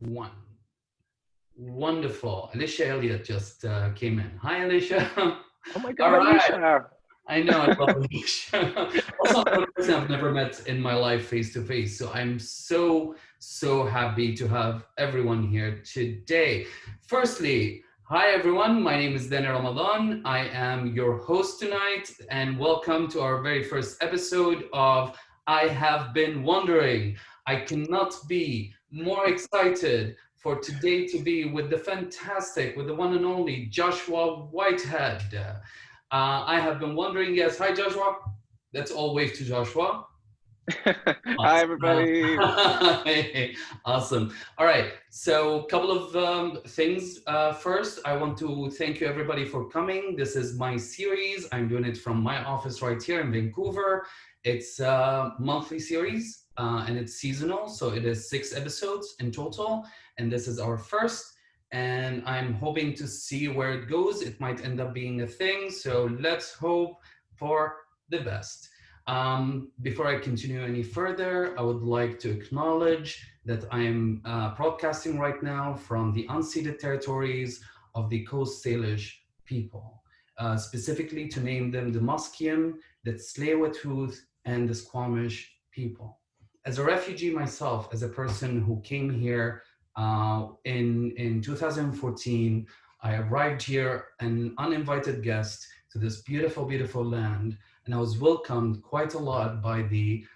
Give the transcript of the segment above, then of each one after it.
One. Wonderful. Alicia Elliott just came in. Hi, Alicia. Oh my All God, right. Alicia. I know, I love Alicia. Also, another person I've never met in my life face to face. So I'm so happy to have everyone here today. Firstly, hi everyone. My name is Danny Ramadan. I am your host tonight, and welcome to our very first episode of I Have Been Wondering. I cannot be more excited for today to be with the fantastic, with the one and only Joshua Whitehead. I have been wondering, yes, hi Joshua. Let's all wave to Joshua. Hi, Awesome. everybody. Hey, awesome. All right. So, a couple of things. First, I want to thank you everybody for coming. This is my series. I'm doing it from my office right here in Vancouver. It's a monthly series and it's seasonal. So, it is 6 episodes in total. And this is our first. And I'm hoping to see where it goes. It might end up being a thing. So, let's hope for the best. Before I continue any further, I would like to acknowledge that I am broadcasting right now from the unceded territories of the Coast Salish people, specifically to name them the Musqueam, the Tsleil-Waututh, and the Squamish people. As a refugee myself, as a person who came here in 2014, I arrived here an uninvited guest to this beautiful land, and I was welcomed quite a lot by the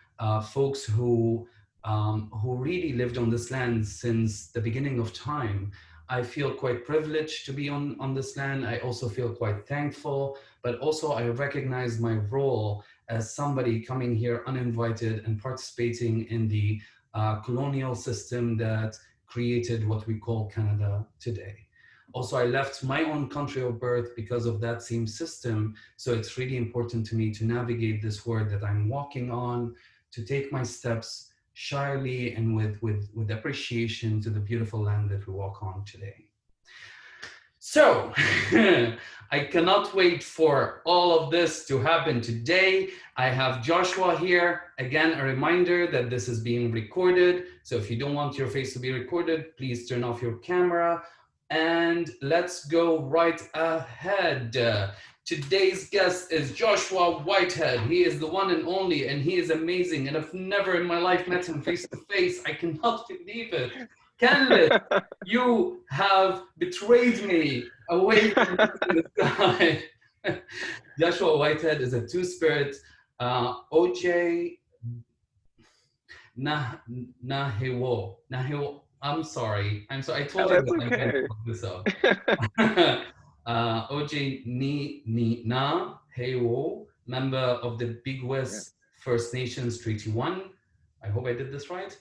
folks who really lived on this land since the beginning of time. I feel quite privileged to be on this land. I also feel quite thankful, but also I recognize my role as somebody coming here uninvited and participating in the colonial system that created what we call Canada today. Also, I left my own country of birth because of that same system. So it's really important to me to navigate this world that I'm walking on, to take my steps shyly and with appreciation to the beautiful land that we walk on today. So, I cannot wait for all of this to happen today. I have Joshua here. Again, a reminder that this is being recorded. So if you don't want your face to be recorded, please turn off your camera. And let's go right ahead. Today's guest is Joshua Whitehead. He is the one and only, and he is amazing. And I've never in my life met him face to face. I cannot believe it. Candidates, you have betrayed me away from the sky. Joshua Whitehead is a two-spirit Oji-nêhiyaw. I'm sorry. I Oh, told you that's that I'm going to okay. fuck this up. Oji-nêhiyaw, member of the Yeah, Peguis First Nations Treaty 1. I hope I did this right.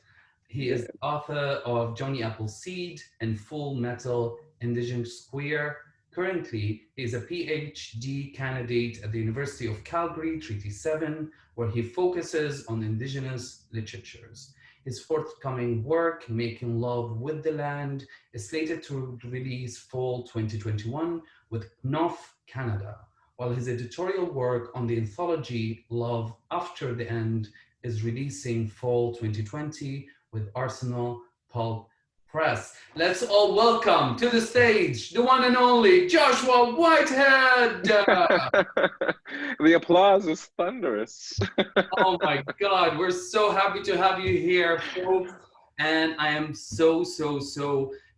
He is yeah. the author of Jonny Appleseed and Full Metal Indigiqueer. Currently, he is a PhD candidate at the University of Calgary, Treaty 7, where he focuses on Indigenous literatures. His forthcoming work, Making Love with the Land, is slated to release fall 2021 with Knopf Canada, while his editorial work on the anthology Love After the End is releasing fall 2020 with Arsenal Pulp Press. Let's all welcome to the stage the one and only Joshua Whitehead. The applause is thunderous. Oh my God, we're so happy to have you here, folks. And I am so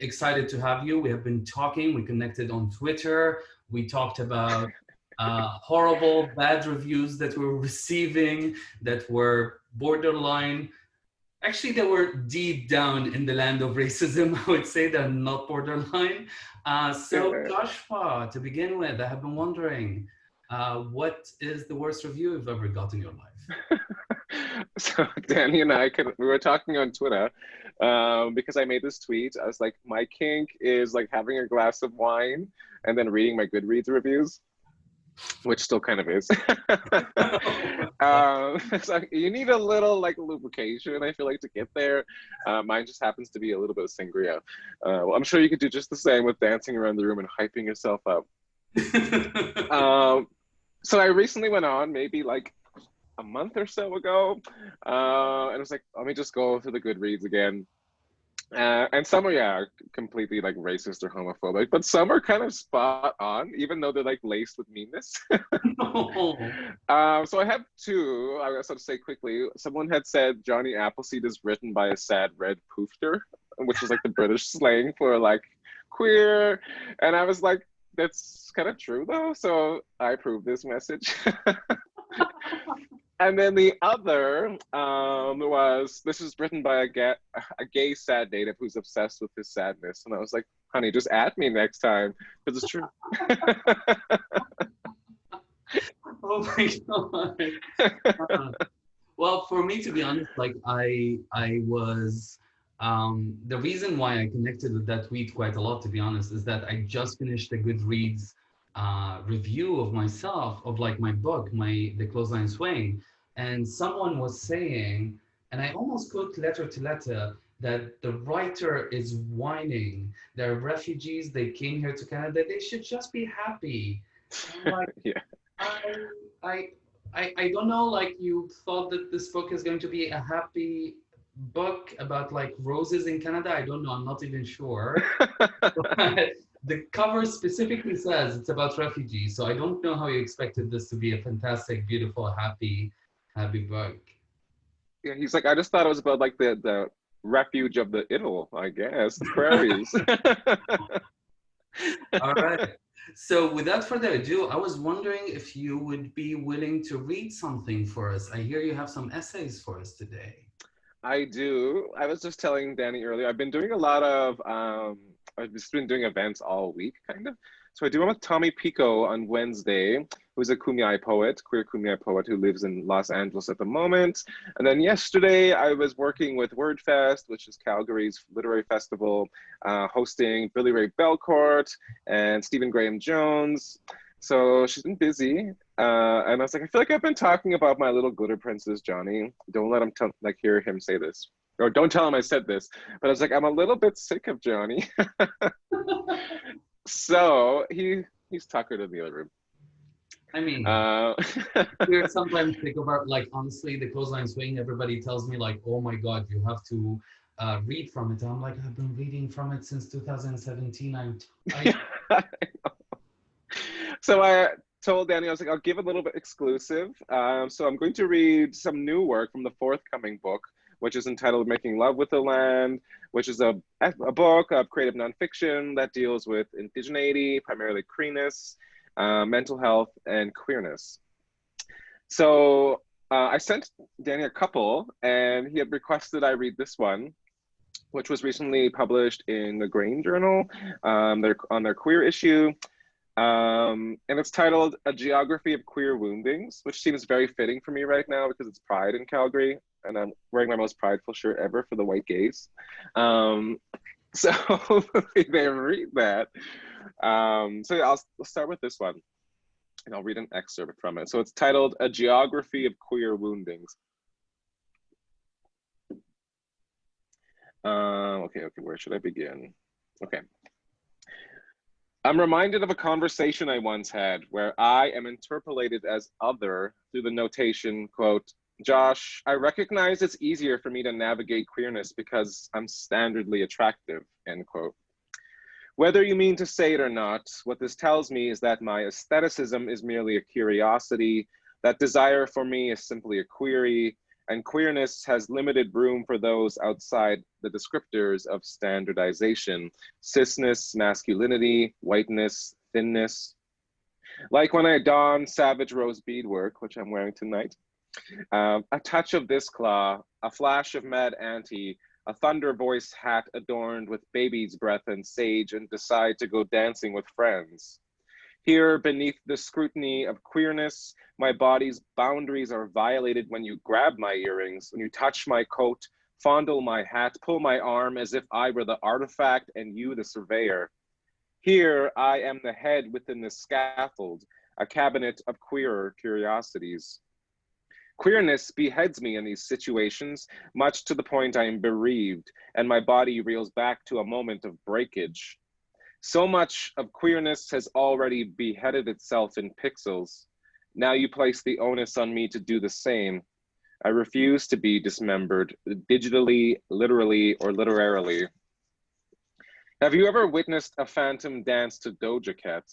excited to have you. We have been talking, we connected on Twitter. We talked about horrible, bad reviews that we were receiving that were borderline. Actually, they were deep down in the land of racism. I would say they're not borderline. So, Yeah. Joshua, to begin with, I have been wondering, what is the worst review you've ever got in your life? So Danny and we were talking on Twitter because I made this tweet. I was like, my kink is like having a glass of wine and then reading my Goodreads reviews, which still kind of is. So you need a little like lubrication, I feel like, to get there. Mine just happens to be a little bit of sangria. Well, I'm sure you could do just the same with dancing around the room and hyping yourself up. So I recently went on, maybe like a month or so ago, and I was like, let me just go through the Goodreads again. And some are, yeah, completely like racist or homophobic, but some are kind of spot on, even though they're like laced with meanness. No. So I have two. I guess I'll say quickly. Someone had said Jonny Appleseed is written by a sad red poofter, which is like the British slang for like queer. And I was like, that's kind of true though. So I approve this message. And then the other was this is written by a gay sad native who's obsessed with his sadness. And I was like, honey, just at me next time because it's true. Oh my God. Well, for me, to be honest, like I was the reason why I connected with that tweet quite a lot, to be honest, is that I just finished a Goodreads review of myself, of like my book, The Clothesline Swing, and someone was saying, and I almost quote letter to letter, that the writer is whining. They're refugees. They came here to Canada. They should just be happy. And I'm like, Yeah. I, I, I don't know, like you thought that this book is going to be a happy book about like roses in Canada. I don't know, I'm not even sure. But the cover specifically says it's about refugees. So I don't know how you expected this to be a fantastic, beautiful, happy book. Yeah, he's like, I just thought it was about like the refuge of the idyll, I guess, the prairies. All right. So without further ado, I was wondering if you would be willing to read something for us. I hear you have some essays for us today. I do. I was just telling Danny earlier, I've been doing a lot of, I've just been doing events all week, kind of. So I do one with Tommy Pico on Wednesday, who's a Kumeyaay poet, queer Kumeyaay poet who lives in Los Angeles at the moment. And then yesterday I was working with WordFest, which is Calgary's literary festival, hosting Billy Ray Belcourt and Stephen Graham Jones. So she's been busy. And I was like, I feel like I've been talking about my little glitter princess, Johnny. Don't let him like hear him say this. Or don't tell him I said this. But I was like, I'm a little bit sick of Johnny. So he's tuckered in the other room. I mean, Uh, we're sometimes think about, like, honestly, The Clothesline Swing, everybody tells me like, oh my God, you have to read from it. And I'm like, I've been reading from it since 2017. So I told Danny, I was like, I'll give a little bit exclusive. So I'm going to read some new work from the forthcoming book, which is entitled Making Love with the Land, which is a book of creative nonfiction that deals with indigeneity, primarily queerness, mental health, and queerness. So I sent Danny a couple, and he had requested I read this one, which was recently published in the Grain Journal, on their queer issue. And it's titled A Geography of Queer Woundings, which seems very fitting for me right now because it's Pride in Calgary, and I'm wearing my most prideful shirt ever for the white gays. So hopefully they read that. So yeah, I'll start with this one, and I'll read an excerpt from it. So it's titled A Geography of Queer Woundings. Okay, where should I begin? Okay. I'm reminded of a conversation I once had where I am interpolated as other through the notation, quote, Josh, I recognize it's easier for me to navigate queerness because I'm standardly attractive, end quote. Whether you mean to say it or not, what this tells me is that my aestheticism is merely a curiosity, that desire for me is simply a query, and queerness has limited room for those outside the descriptors of standardization, cisness, masculinity, whiteness, thinness. Like when I don Savage Rose beadwork, which I'm wearing tonight, a touch of this claw, a flash of Mad Auntie, a thunder voice hat adorned with baby's breath and sage, and decide to go dancing with friends. Here, beneath the scrutiny of queerness, my body's boundaries are violated when you grab my earrings, when you touch my coat, fondle my hat, pull my arm as if I were the artifact and you the surveyor. Here, I am the head within the scaffold, a cabinet of queerer curiosities. Queerness beheads me in these situations, much to the point I am bereaved, and my body reels back to a moment of breakage. So much of queerness has already beheaded itself in pixels. Now you place the onus on me to do the same. I refuse to be dismembered, digitally, literally, or literarily. Have you ever witnessed a phantom dance to Doja Cat?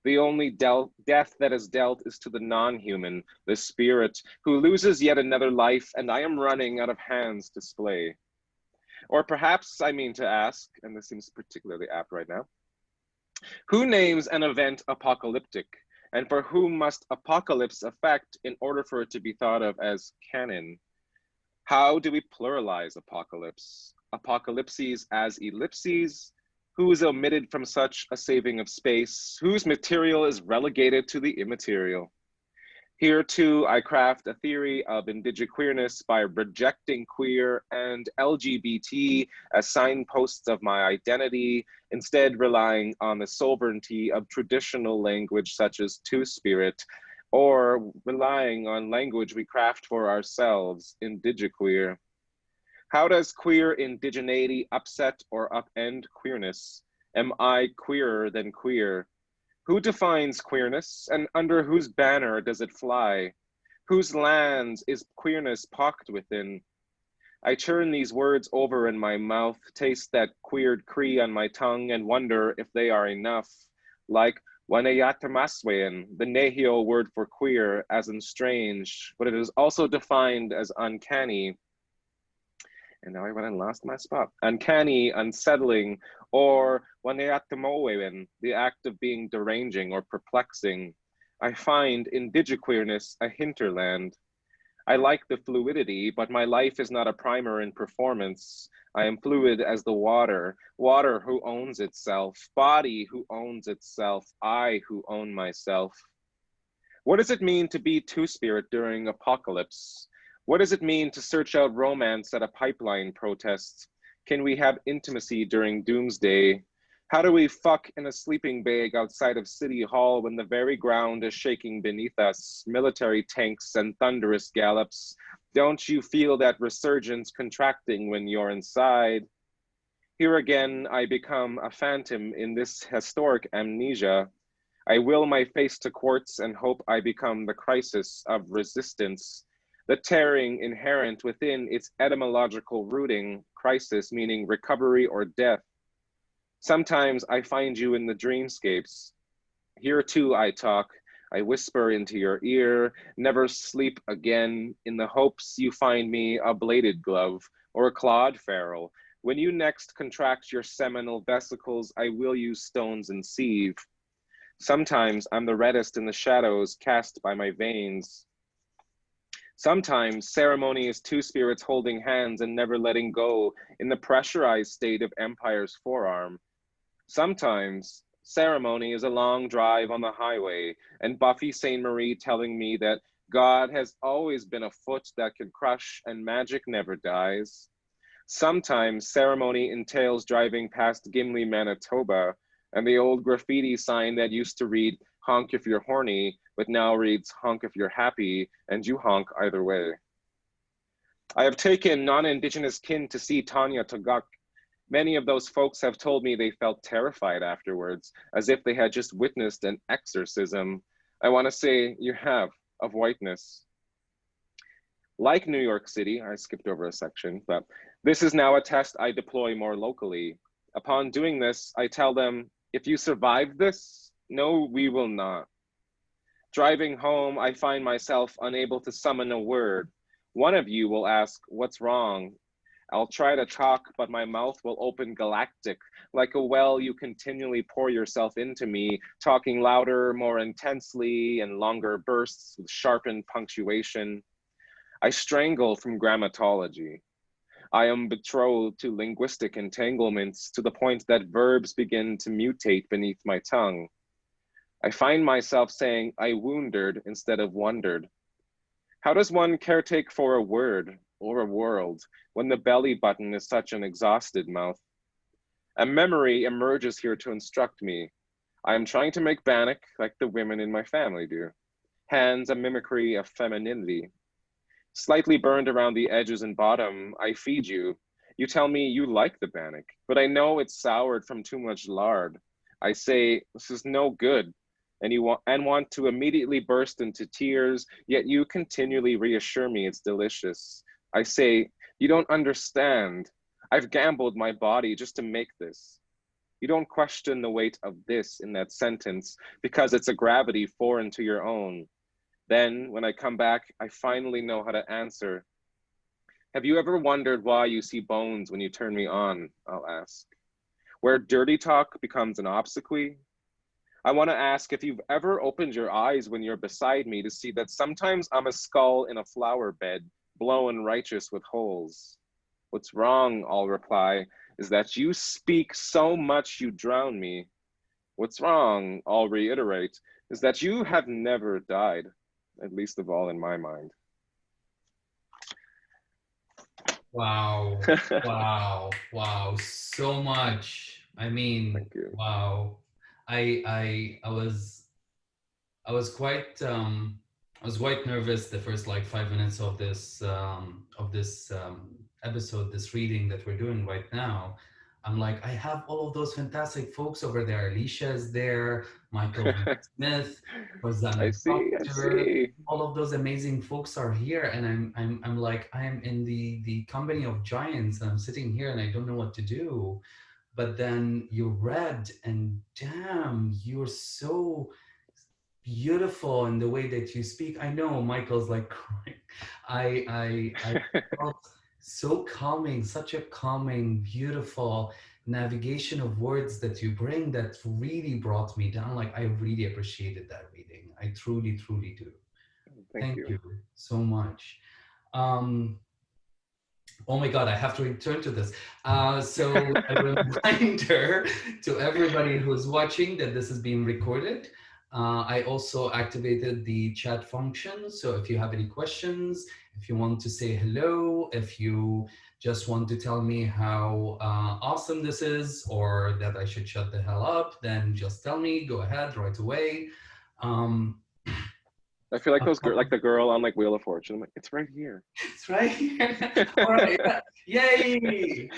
The only death that is dealt is to the non-human, the spirit, who loses yet another life, and I am running out of hands to splay. Or perhaps I mean to ask, and this seems particularly apt right now, who names an event apocalyptic, and for whom must apocalypse affect in order for it to be thought of as canon? How do we pluralize apocalypse? Apocalypses as ellipses? Who is omitted from such a saving of space? Whose material is relegated to the immaterial? Here too, I craft a theory of indigiqueerness by rejecting queer and LGBT as signposts of my identity, instead relying on the sovereignty of traditional language such as two-spirit, or relying on language we craft for ourselves, indigiqueer. How does queer indigeneity upset or upend queerness? Am I queerer than queer? Who defines queerness, and under whose banner does it fly? Whose lands is queerness pocked within? I churn these words over in my mouth, taste that queered Cree on my tongue, and wonder if they are enough. Like Waneyatamaswean, the Nêhiyaw word for queer, as in strange, but it is also defined as uncanny. And now I went and lost my spot. Uncanny, unsettling, or Waneyatamowean, the act of being deranging or perplexing. I find indigiqueerness a hinterland. I like the fluidity, but my life is not a primer in performance. I am fluid as the water, water who owns itself, body who owns itself, I who own myself. What does it mean to be two-spirit during apocalypse? What does it mean to search out romance at a pipeline protest? Can we have intimacy during doomsday? How do we fuck in a sleeping bag outside of City Hall when the very ground is shaking beneath us, military tanks and thunderous gallops? Don't you feel that resurgence contracting when you're inside? Here again, I become a phantom in this historic amnesia. I will my face to quartz and hope I become the crisis of resistance, the tearing inherent within its etymological rooting, crisis meaning recovery or death. Sometimes I find you in the dreamscapes. Here too I talk, I whisper into your ear, never sleep again, in the hopes you find me a bladed glove or a clawed ferrule. When you next contract your seminal vesicles, I will use stones and sieve. Sometimes I'm the reddest in the shadows cast by my veins. Sometimes ceremony is two spirits holding hands and never letting go in the pressurized state of empire's forearm. Sometimes ceremony is a long drive on the highway and Buffy Sainte Marie telling me that God has always been a foot that can crush and magic never dies. Sometimes ceremony entails driving past Gimli, Manitoba, and the old graffiti sign that used to read honk if you're horny, but now reads honk if you're happy, and you honk either way. I have taken non-Indigenous kin to see Tanya Tagaq. Many of those folks have told me they felt terrified afterwards, as if they had just witnessed an exorcism. I want to say you have, of whiteness. Like New York City, I skipped over a section, but this is now a test I deploy more locally. Upon doing this, I tell them, if you survive this, no, we will not. Driving home, I find myself unable to summon a word. One of you will ask, what's wrong? I'll try to talk, but my mouth will open galactic. Like a well, you continually pour yourself into me, talking louder, more intensely, and longer bursts with sharpened punctuation. I strangle from grammatology. I am betrothed to linguistic entanglements to the point that verbs begin to mutate beneath my tongue. I find myself saying I wounded instead of wondered. How does one caretake for a word or a world when the belly button is such an exhausted mouth? A memory emerges here to instruct me. I am trying to make bannock like the women in my family do. Hands a mimicry of femininity. Slightly burned around the edges and bottom, I feed you. You tell me you like the bannock, but I know it's soured from too much lard. I say, this is no good, and want to immediately burst into tears, yet you continually reassure me it's delicious. I say, you don't understand. I've gambled my body just to make this. You don't question the weight of this in that sentence because it's a gravity foreign to your own. Then when I come back, I finally know how to answer. Have you ever wondered why you see bones when you turn me on? I'll ask. Where dirty talk becomes an obsequy. I want to ask if you've ever opened your eyes when you're beside me to see that sometimes I'm a skull in a flower bed, blowing righteous with holes. What's wrong, I'll reply, is that you speak so much you drown me. What's wrong, I'll reiterate, is that you have never died, at least of all in my mind. Wow, wow, wow, so much. I mean, Thank you. wow. I was quite I was quite nervous the first like 5 minutes of this episode, this reading that we're doing right now. I'm like, I have all of those fantastic folks over there. Alicia is there, Michael Smith, I Rosanna see, I Doctor. see. All of those amazing folks are here, and I'm like, I am in the company of giants, and I'm sitting here and I don't know what to do. But then you read, and damn, you're so beautiful in the way that you speak. I know Michael's like crying. I felt so calming, such a calming, beautiful navigation of words that you bring that really brought me down. Like I really appreciated that reading. I truly, truly do. Thank Thank you. you so much. Um, Oh my God, I have to return to this. So a reminder to everybody who's watching that this is being recorded. I also activated the chat function. So if you have any questions, if you want to say hello, if you just want to tell me how awesome this is or that I should shut the hell up, then just tell me, go ahead right away. Um, I feel like like the girl on like Wheel of Fortune. I'm like, it's right here. It's right here. All right. Yay.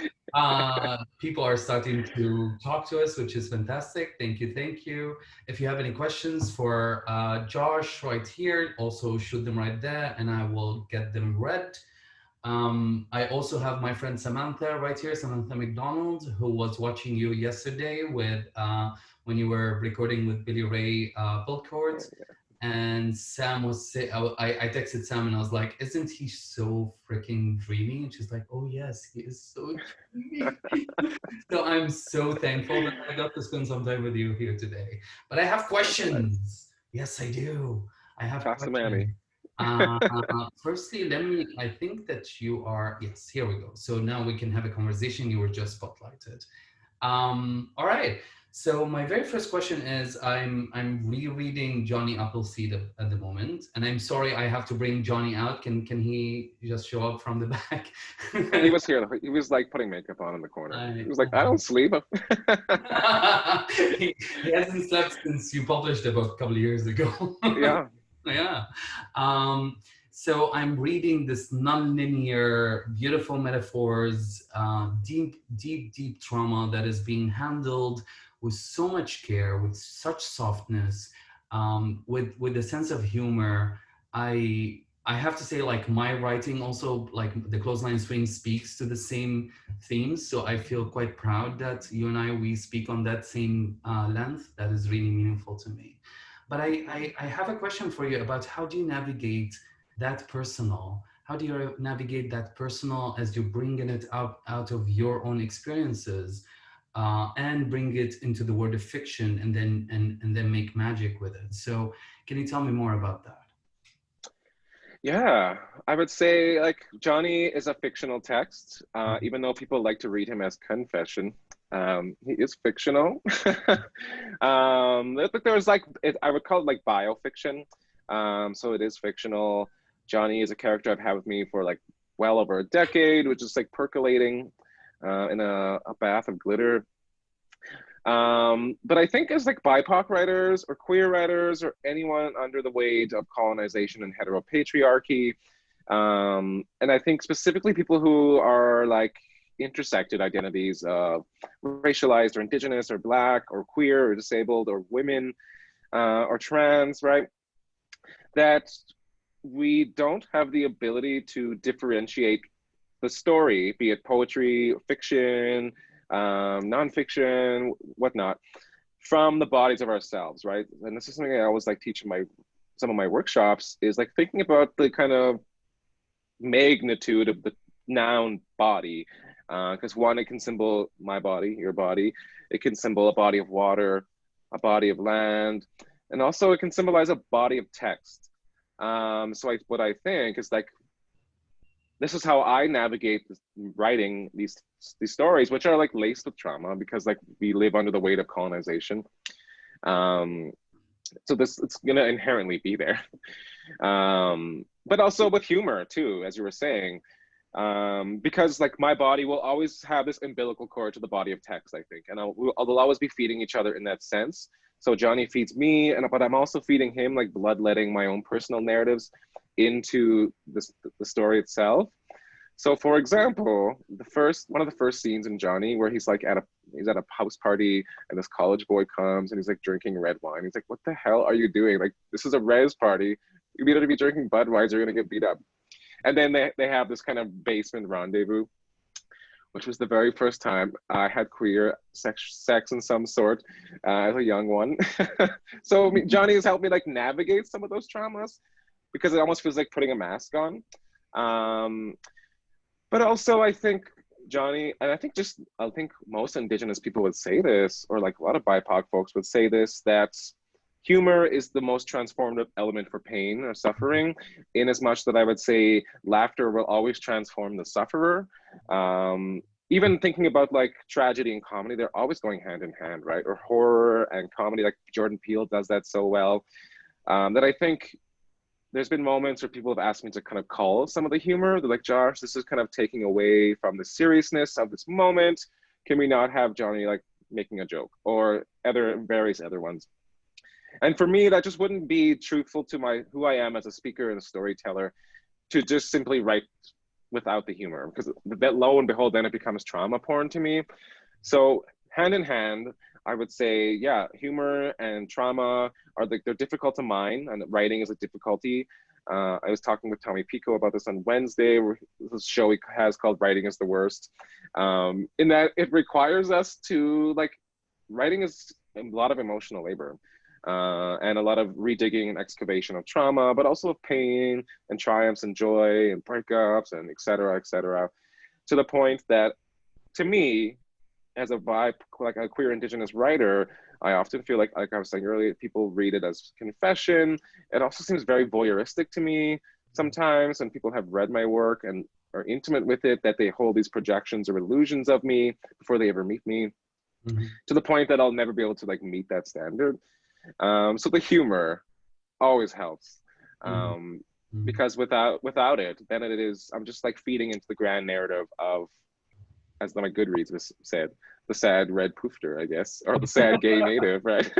People are starting to talk to us, which is fantastic. Thank you. Thank you. If you have any questions for Josh right here, also shoot them right there and I will get them read. I also have my friend Samantha right here, Samantha McDonald, who was watching you yesterday with when you were recording with Billy Ray Bilcourt. Yeah. And Sam was say, I texted Sam and I was like, "Isn't he so freaking dreamy?" And she's like, "Oh yes, he is so dreamy." So I'm so thankful that I got to spend some time with you here today. But I have Likewise. questions. Yes, I do. I have Toss the mammy. questions. Firstly, I think that you are, yes, here we go. So now we can have a conversation. You were just spotlighted. All right. So my very first question is I'm rereading Jonny Appleseed at the moment, and I'm sorry I have to bring Johnny out. Can he just show up from the back? He was here. He was like putting makeup on in the corner. He I, was like, I don't sleep. he hasn't slept since you published the book a couple of years ago. Yeah. Yeah. So I'm reading this non-linear, beautiful metaphors, deep, deep, deep trauma that is being handled with so much care, with such softness, with a sense of humor. I have to say, like my writing also, like the Clothesline Swing speaks to the same themes. So I feel quite proud that you and we speak on that same length. That is really meaningful to me. But I have a question for you about how do you navigate that personal? How do you navigate that personal as you're bringing it out of your own experiences and bring it into the world of fiction and then make magic with it? So can you tell me more about that? Yeah, I would say like Johnny is a fictional text, even though people like to read him as confession. He is fictional. There was like, I would call it like biofiction. So it is fictional. Johnny is a character I've had with me for like well over a decade, which is like percolating in a bath of glitter. But I think as like BIPOC writers or queer writers or anyone under the weight of colonization and heteropatriarchy, and I think specifically people who are like intersected identities of racialized or indigenous or black or queer or disabled or women or trans, right? That we don't have the ability to differentiate the story, be it poetry, fiction, nonfiction, whatnot, from the bodies of ourselves, right? And this is something I always like teach in some of my workshops, is like thinking about the kind of magnitude of the noun body, because one, it can symbol my body, your body. It can symbol a body of water, a body of land, and also it can symbolize a body of text. What I think is like, this is how I navigate writing these stories, which are like laced with trauma because like we live under the weight of colonization. So it's gonna inherently be there. But also with humor too, as you were saying, because like my body will always have this umbilical cord to the body of text, I think, and I'll always be feeding each other in that sense. So Jonny feeds me, but I'm also feeding him, like bloodletting my own personal narratives into the story itself. So for example, one of the first scenes in Jonny where he's like he's at a house party and this college boy comes and he's like drinking red wine. He's like, "What the hell are you doing? Like, this is a res party. You need to be drinking Budweiser, you're gonna get beat up." And then they have this kind of basement rendezvous, which was the very first time I had queer sex in some sort as a young one. So Jonny has helped me like navigate some of those traumas because it almost feels like putting a mask on. But also I think Jonny, and I think most Indigenous people would say this, or like a lot of BIPOC folks would say this, that humor is the most transformative element for pain or suffering, in as much that I would say laughter will always transform the sufferer. Even thinking about like tragedy and comedy, they're always going hand in hand, right? Or horror and comedy, like Jordan Peele does that so well, that I think there's been moments where people have asked me to kind of cull some of the humor. They're like, "Josh, this is kind of taking away from the seriousness of this moment. Can we not have Jonny like making a joke?" Or various other ones. And for me, that just wouldn't be truthful to who I am as a speaker and a storyteller, to just simply write without the humor, because that, lo and behold, then it becomes trauma porn to me. So hand in hand, I would say, yeah, humor and trauma they're difficult to mine, and writing is a difficulty. I was talking with Tommy Pico about this on Wednesday, where this show he has called Writing is the Worst, in that it requires us to, like, writing is a lot of emotional labor. And a lot of redigging and excavation of trauma, but also of pain and triumphs and joy and breakups and et cetera, to the point that, to me, as a queer Indigenous writer, I often feel like I was saying earlier, people read it as confession. It also seems very voyeuristic to me sometimes, when people have read my work and are intimate with it, that they hold these projections or illusions of me before they ever meet me, to the point that I'll never be able to like meet that standard. So the humor always helps, because without it, then I'm just like feeding into the grand narrative of, as my Goodreads said, the sad red poofter, I guess, or the sad gay native, right?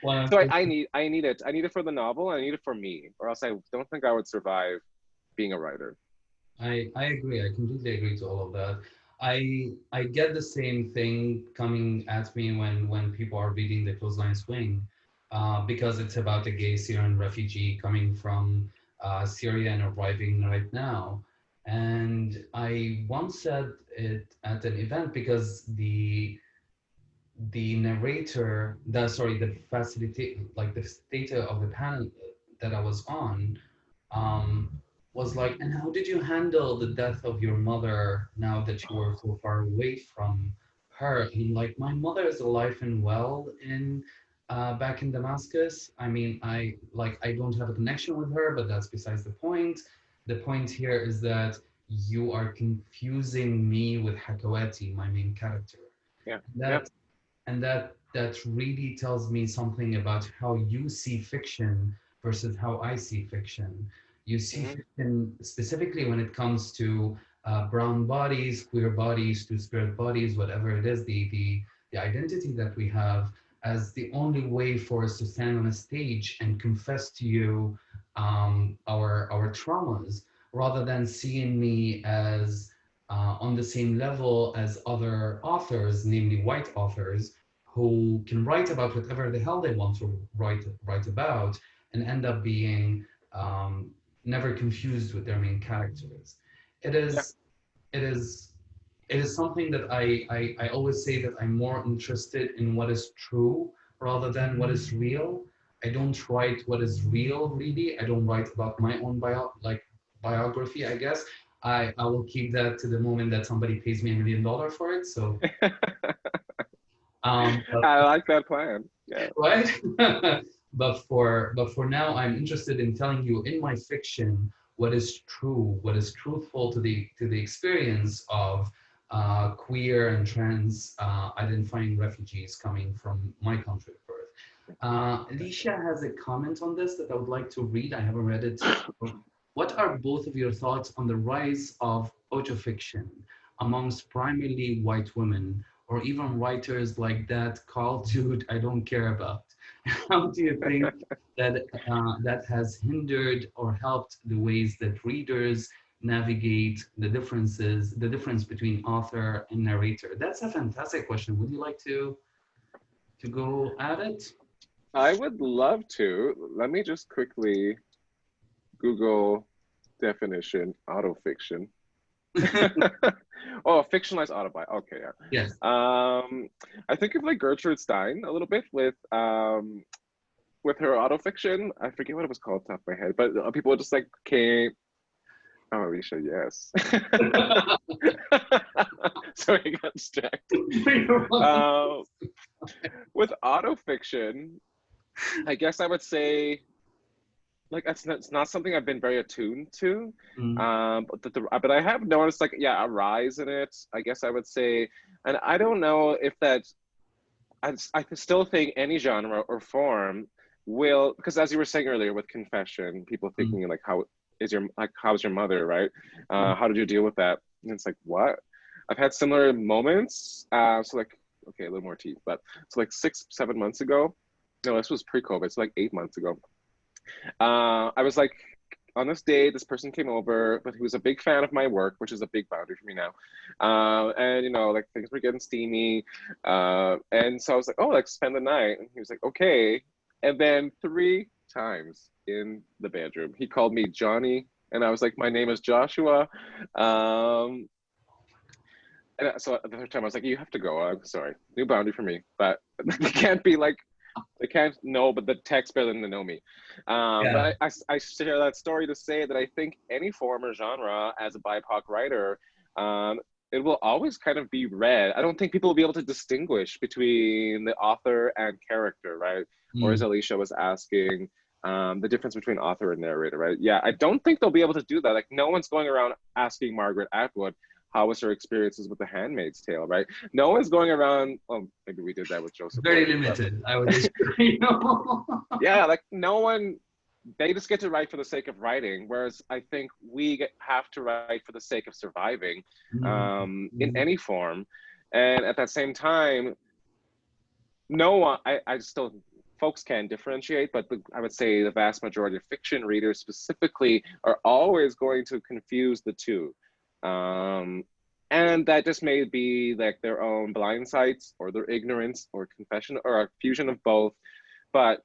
So I need it. I need it for the novel. I need it for me, or else I don't think I would survive being a writer. I agree. I completely agree to all of that. I get the same thing coming at me when people are reading The Clothesline Swing, because it's about a gay Syrian refugee coming from Syria and arriving right now. And I once said it at an event, because the narrator, the facilitator of the panel that I was on, um, was like, "And how did you handle the death of your mother now that you were so far away from her?" And like, my mother is alive and well in back in Damascus. I mean, I don't have a connection with her, but that's besides the point. The point here is that you are confusing me with Hakawati, my main character. Yeah. That that really tells me something about how you see fiction versus how I see fiction. You see fiction specifically when it comes to brown bodies, queer bodies, two-spirit bodies, whatever it is, the identity that we have, as the only way for us to stand on a stage and confess to you our traumas, rather than seeing me as on the same level as other authors, namely white authors, who can write about whatever the hell they want to write about, and end up being never confused with their main characters. It is it is something that I always say that I'm more interested in what is true rather than what is real. I don't write what is real, really. I don't write about my own biography, I guess. I will keep that to the moment that somebody pays me $1 million for it. So, but I like that plan. Yeah. right? But for now, I'm interested in telling you in my fiction what is true, what is truthful to the experience of queer and trans identifying refugees coming from my country of birth. Alicia has a comment on this that I would like to read. I haven't read it. What are both of your thoughts on the rise of autofiction amongst primarily white women, or even writers like that Carl dude I don't care about? How do you think that has hindered or helped the ways that readers navigate the difference between author and narrator? That's a fantastic question. Would you like to go at it? I would love to. Let me just quickly Google definition autofiction. Oh, fictionalized autobi. Okay, yeah. Yes. I think of like Gertrude Stein a little bit with her autofiction. I forget what it was called off the top of my head, but people just like came. Oh, Alicia, yes. Sorry, I got distracted. With autofiction, I guess I would say, like, it's not something I've been very attuned to. But I have noticed, like, yeah, a rise in it, I guess I would say. And I don't know if that, I still think any genre or form will, because as you were saying earlier with confession, people thinking like, how's your mother, right? How did you deal with that? And it's like, what? I've had similar moments. So like, okay, a little more teeth, but so like 6-7 months ago, no, this was pre-COVID, so like 8 months ago. I was like, on this day, this person came over, but he was a big fan of my work, which is a big boundary for me now. And you know, like things were getting steamy. And so I was like, oh, like spend the night. And he was like, okay. And then 3 times in the bedroom, he called me Johnny. And I was like, my name is Joshua. And so the third time I was like, you have to go. I'm sorry, new boundary for me. But they can't be like, they can't know, but the text better than they know me. But I share that story to say that I think any form or genre as a BIPOC writer, it will always kind of be read. I don't think people will be able to distinguish between the author and character, right? Or as Alicia was asking, the difference between author and narrator, right? Yeah, I don't think they'll be able to do that. Like no one's going around asking Margaret Atwood, how was her experiences with The Handmaid's Tale, right? No one's going around, oh, maybe we did that with Joseph. Very limited, I would say. You know? Yeah, like no one, they just get to write for the sake of writing, whereas I think we have to write for the sake of surviving in any form. And at that same time, no one, I still, folks can differentiate, but I would say the vast majority of fiction readers specifically are always going to confuse the two. And that just may be like their own blind sights or their ignorance or confession or a fusion of both. But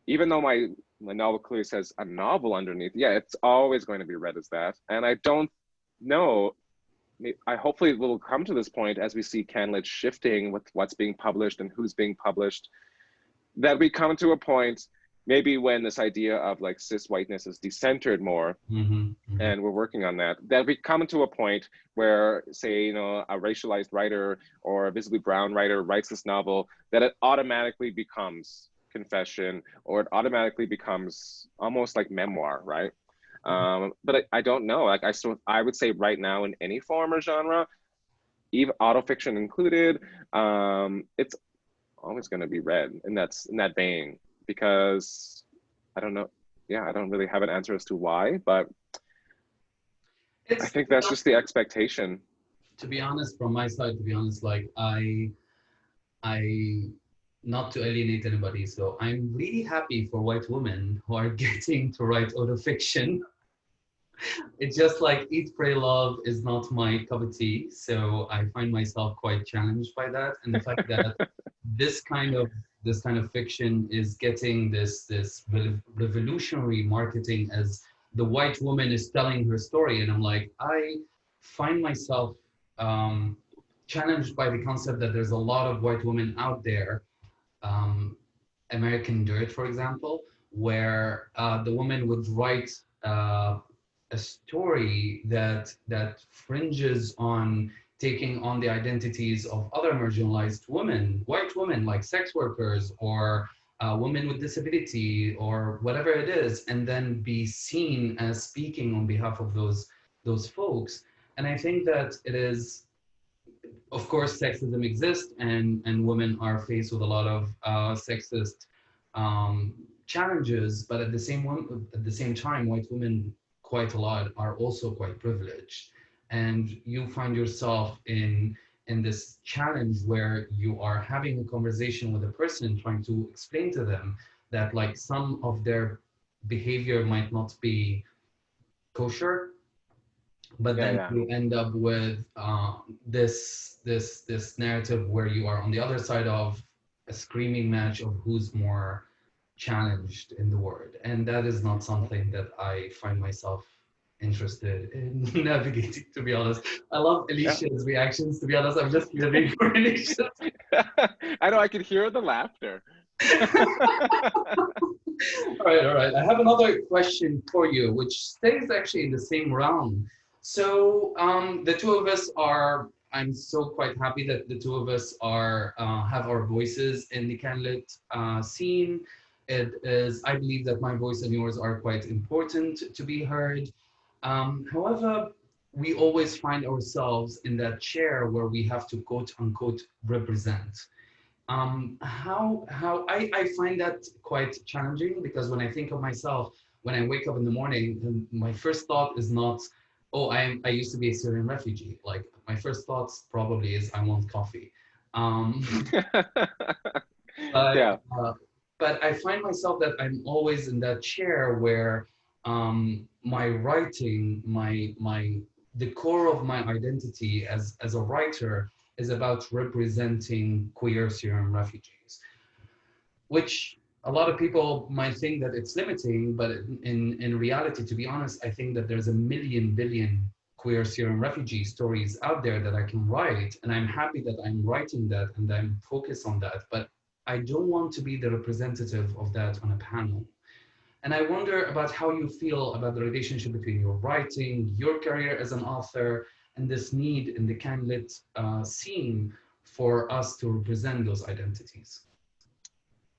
even though my novel clearly says a novel underneath, yeah, it's always going to be read as that. And I don't know, I hopefully it will come to this point as we see CanLit shifting with what's being published and who's being published, that we come to a point maybe when this idea of like cis whiteness is decentered more, and we're working on that, that we come to a point where, say, you know, a racialized writer or a visibly brown writer writes this novel, that it automatically becomes confession, or it automatically becomes almost like memoir, right? But I don't know, like I would say right now in any form or genre, even autofiction included, it's always going to be read in that vein, because I don't know. Yeah, I don't really have an answer as to why, but I think that's just the expectation. To be honest, from my side, to be honest, like I not to alienate anybody, so I'm really happy for white women who are getting to write autofiction. It's just like Eat, Pray, Love is not my cup of tea, so I find myself quite challenged by that, and the fact that this kind of fiction is getting this revolutionary marketing as the white woman is telling her story, and I'm like, I find myself challenged by the concept that there's a lot of white women out there, um, American Dirt, for example, where the woman would write a story that fringes on taking on the identities of other marginalized women, white women like sex workers or women with disability or whatever it is, and then be seen as speaking on behalf of those folks. And I think that it is, of course, sexism exists, and women are faced with a lot of sexist challenges. But at the same time, white women quite a lot are also quite privileged, and you find yourself in this challenge where you are having a conversation with a person, trying to explain to them that like some of their behavior might not be kosher, but Yeah, then yeah. you end up with this narrative where you are on the other side of a screaming match of who's more challenged in the word, and that is not something that I find myself interested in navigating, to be honest. I love Yeah. Alicia's reactions, to be honest. I'm just living for Alicia. I know, I could hear the laughter. All right. I have another question for you, which stays actually in the same realm. So the two of us are. I'm so quite happy that the two of us are have our voices in the candidate scene. It is. I believe that my voice and yours are quite important to be heard. However, we always find ourselves in that chair where we have to quote unquote represent. I find that quite challenging, because when I think of myself, when I wake up in the morning, my first thought is not, oh, I used to be a Syrian refugee. Like my first thoughts probably is I want coffee. Um, but Yeah. but I find myself that I'm always in that chair where my writing, my the core of my identity as a writer is about representing queer Syrian refugees, which a lot of people might think that it's limiting, but in reality, to be honest, I think that there's a million billion queer Syrian refugee stories out there that I can write, and I'm happy that I'm writing that and I'm focused on that, but I don't want to be the representative of that on a panel. And I wonder about how you feel about the relationship between your writing, your career as an author, and this need in the candidate scene for us to represent those identities.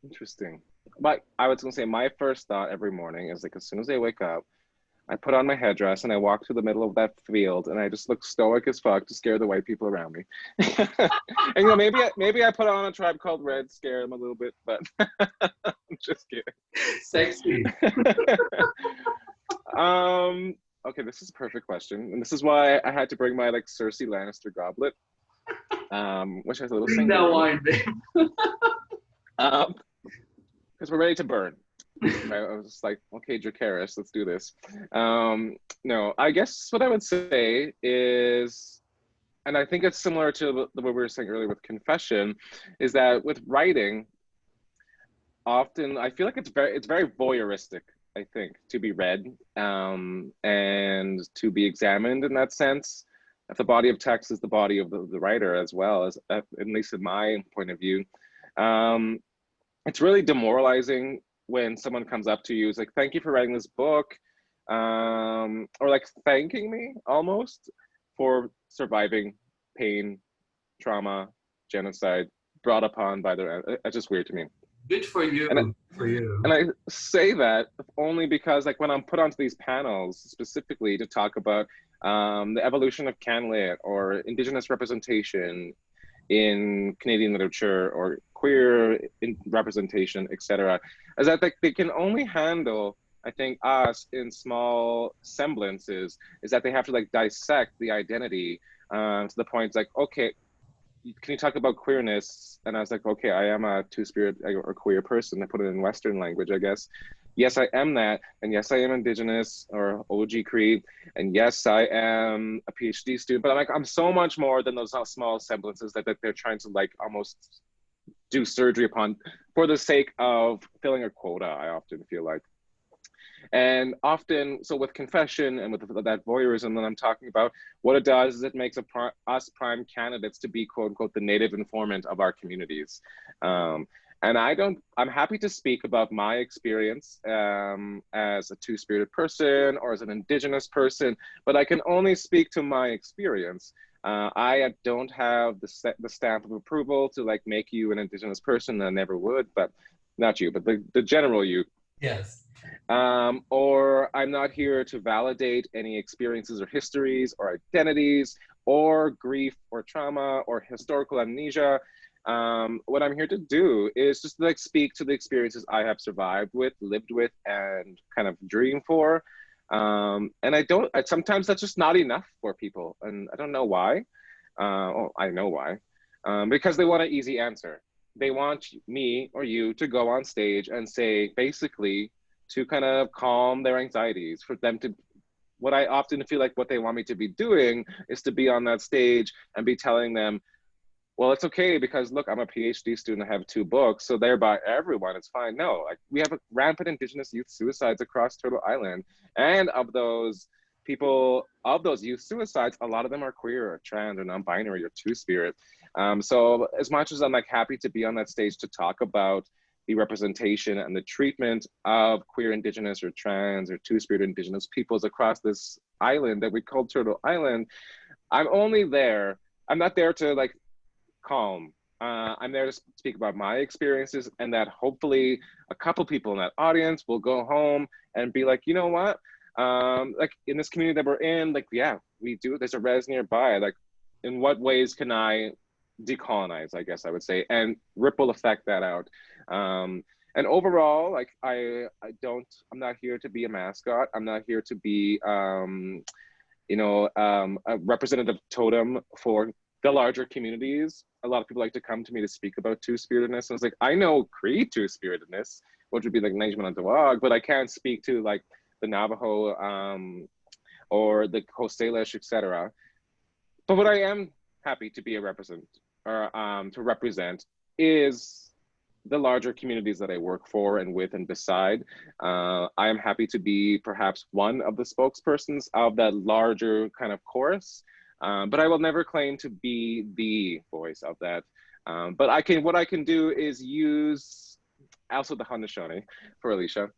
Interesting. But I was gonna say my first thought every morning is like as soon as I wake up, I put on my headdress and I walk through the middle of that field and I just look stoic as fuck to scare the white people around me. And you know, maybe I put on a Tribe Called Red, scare them a little bit, but I'm just kidding. Sexy. Okay, this is a perfect question, and this is why I had to bring my like Cersei Lannister goblet, which has a little Bring that single. wine, babe. Because we're ready to burn. Right? I was just like, okay, Dracarys, let's do this. No, I guess what I would say is, and I think it's similar to what we were saying earlier with confession, is that with writing, often I feel like it's very voyeuristic, I think, to be read and to be examined in that sense. If the body of text is the body of the writer as well, as at least in my point of view. It's really demoralizing when someone comes up to you, is like, thank you for writing this book, or like thanking me almost for surviving pain, trauma, genocide brought upon by their, it's just weird to me. Good for you. And For you. and I say that only because like when I'm put onto these panels specifically to talk about the evolution of CanLit or Indigenous representation in Canadian literature or queer representation, etc., is that they can only handle, I think, us in small semblances, is that they have to like dissect the identity to the point like, okay, can you talk about queerness? And I was like, okay, I am a two-spirit or queer person. I put it in Western language, I guess. Yes, I am that. And yes, I am Indigenous or Oji-nêhiyaw. And yes, I am a PhD student. But I'm so much more than those small semblances that they're trying to like almost do surgery upon for the sake of filling a quota, I often feel like. And often, so with confession and with that voyeurism that I'm talking about, what it does is it makes us prime candidates to be, quote unquote, the native informant of our communities. And I'm happy to speak about my experience as a two-spirited person or as an Indigenous person, but I can only speak to my experience. I don't have the stamp of approval to like make you an Indigenous person. I never would, but not you, but the general you. Yes. Or I'm not here to validate any experiences or histories or identities or grief or trauma or historical amnesia. What I'm here to do is just like speak to the experiences I have survived with, lived with, and kind of dream for. And sometimes that's just not enough for people. And I don't know why. I know why. Because they want an easy answer. They want me or you to go on stage and say, basically, to kind of calm their anxieties, for them to, what I often feel like what they want me to be doing is to be on that stage and be telling them, well, it's okay because look, I'm a PhD student, I have 2 books, so thereby everyone, it's fine. No, like we have a rampant Indigenous youth suicides across Turtle Island. And of those youth suicides, a lot of them are queer or trans or non-binary or two-spirit. So as much as I'm like happy to be on that stage to talk about the representation and the treatment of queer Indigenous or trans or two-spirit Indigenous peoples across this island that we call Turtle Island, I'm not there to like calm. I'm there to speak about my experiences, and that hopefully a couple people in that audience will go home and be like, you know what? Like in this community that we're in, like, yeah, there's a res nearby. Like, in what ways can I decolonize, I guess I would say, and ripple effect that out. And overall, like I'm not here to be a mascot. I'm not here to be, a representative totem for the larger communities. A lot of people like to come to me to speak about two-spiritedness. And it's like, I know Cree two-spiritedness, which would be like Oji-nêhiyaw, but I can't speak to like the Navajo or the Coast Salish, etc. But what I am happy to be to represent is the larger communities that I work for and with and beside. I am happy to be perhaps one of the spokespersons of that larger kind of chorus, but I will never claim to be the voice of that. But what I can do is use also the Haudenosaunee for Alicia.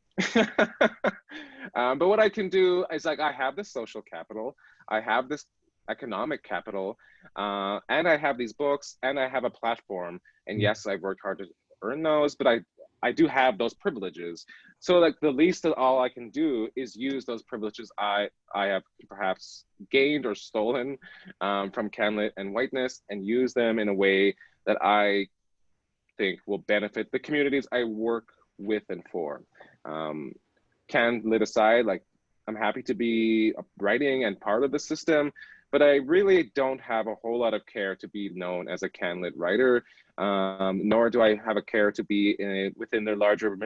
But what I can do is like, I have this social capital, I have this economic capital, and I have these books, and I have a platform. And yes, I've worked hard to earn those, but I do have those privileges. So like the least of all I can do is use those privileges I have perhaps gained or stolen from Canlit and whiteness, and use them in a way that I think will benefit the communities I work with and for. Canlit aside, like I'm happy to be writing and part of the system, but I really don't have a whole lot of care to be known as a Canlit writer, nor do I have a care to be within their larger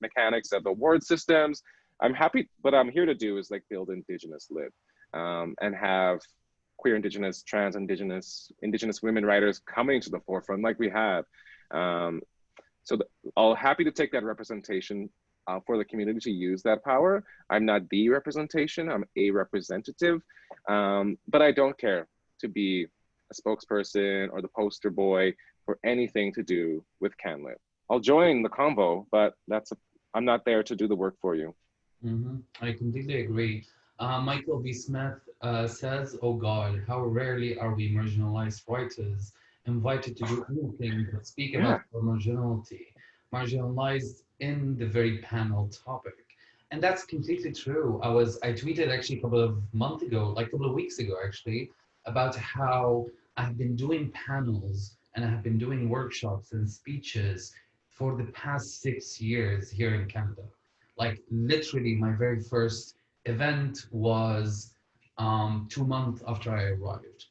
mechanics of award systems. I'm happy, what I'm here to do is like build Indigenous lit and have queer Indigenous, trans Indigenous women writers coming to the forefront like we have. So I'll happy to take that representation for the community to use that power. I'm not the representation, I'm a representative, but I don't care to be a spokesperson or the poster boy for anything to do with Canlit. I'll join the convo, but I'm not there to do the work for you. I completely agree. Michael B. Smith says, oh God, how rarely are we marginalized writers invited to do anything but speak about our marginalized in the very panel topic. And that's completely true. I tweeted actually a couple of weeks ago actually, about how I've been doing panels and I have been doing workshops and speeches for the past 6 years here in Canada. Like literally my very first event was 2 months after I arrived.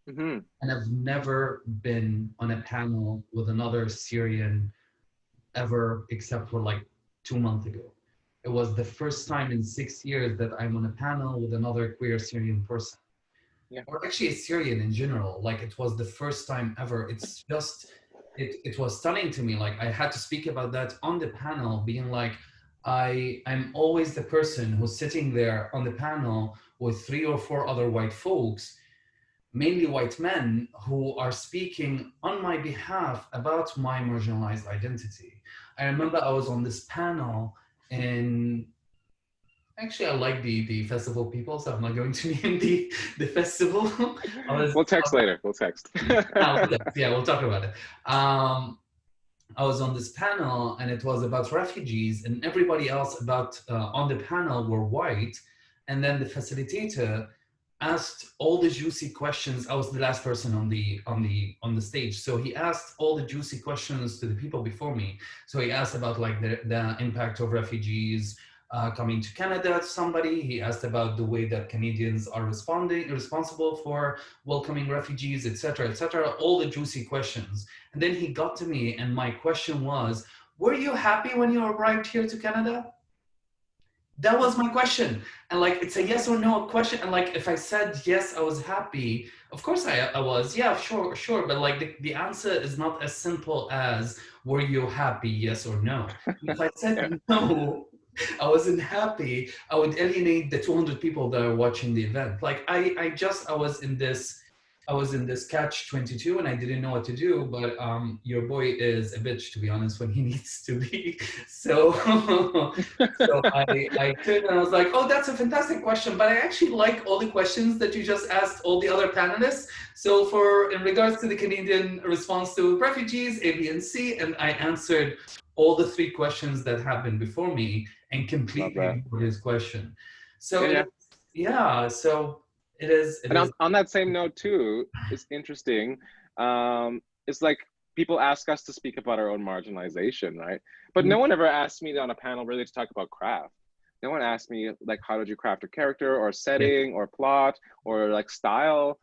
And I've never been on a panel with another Syrian ever, except for like 2 months ago. It was the first time in 6 years that I'm on a panel with another queer Syrian person. Yeah. Or actually a Syrian in general. Like it was the first time ever. It's just, it was stunning to me. Like I had to speak about that on the panel, being like, I'm always the person who's sitting there on the panel with 3 or 4 other white folks, mainly white men, who are speaking on my behalf about my marginalized identity. I remember I was on this panel in, actually I like the festival people, so I'm not going to name the festival. I was, We'll text later. We'll text. yeah, we'll talk about it. I was on this panel and it was about refugees, and everybody else about on the panel were white. And then the facilitator asked all the juicy questions. I was the last person on the stage, so he asked all the juicy questions to the people before me. So he asked about like the impact of refugees coming to Canada to somebody. He asked about the way that Canadians are responsible for welcoming refugees, etc., etc. All the juicy questions. And then he got to me, and my question was, were you happy when you arrived here to Canada? That was my question. And like, it's a yes or no question. And like, if I said yes, I was happy, of course I was, yeah, sure, sure. But like the answer is not as simple as, were you happy, yes or no? If I Yeah. said no, I wasn't happy, I would alienate the 200 people that are watching the event. Like I was in this catch 22 and I didn't know what to do, but your boy is a bitch, to be honest, when he needs to be. So so I turned and I was like, oh, that's a fantastic question, but I actually like all the questions that you just asked all the other panelists. So in regards to the Canadian response to refugees, A, B, and C, and I answered all the 3 questions that happened before me and Love completely that. ignored his question. So Yeah, it yeah. is, yeah, so it And is. on that same note too, it's interesting. It's like people ask us to speak about our own marginalization, right? But no one ever asked me on a panel really to talk about craft. No one asked me like, how did you craft a character or Yeah, setting or plot or like style?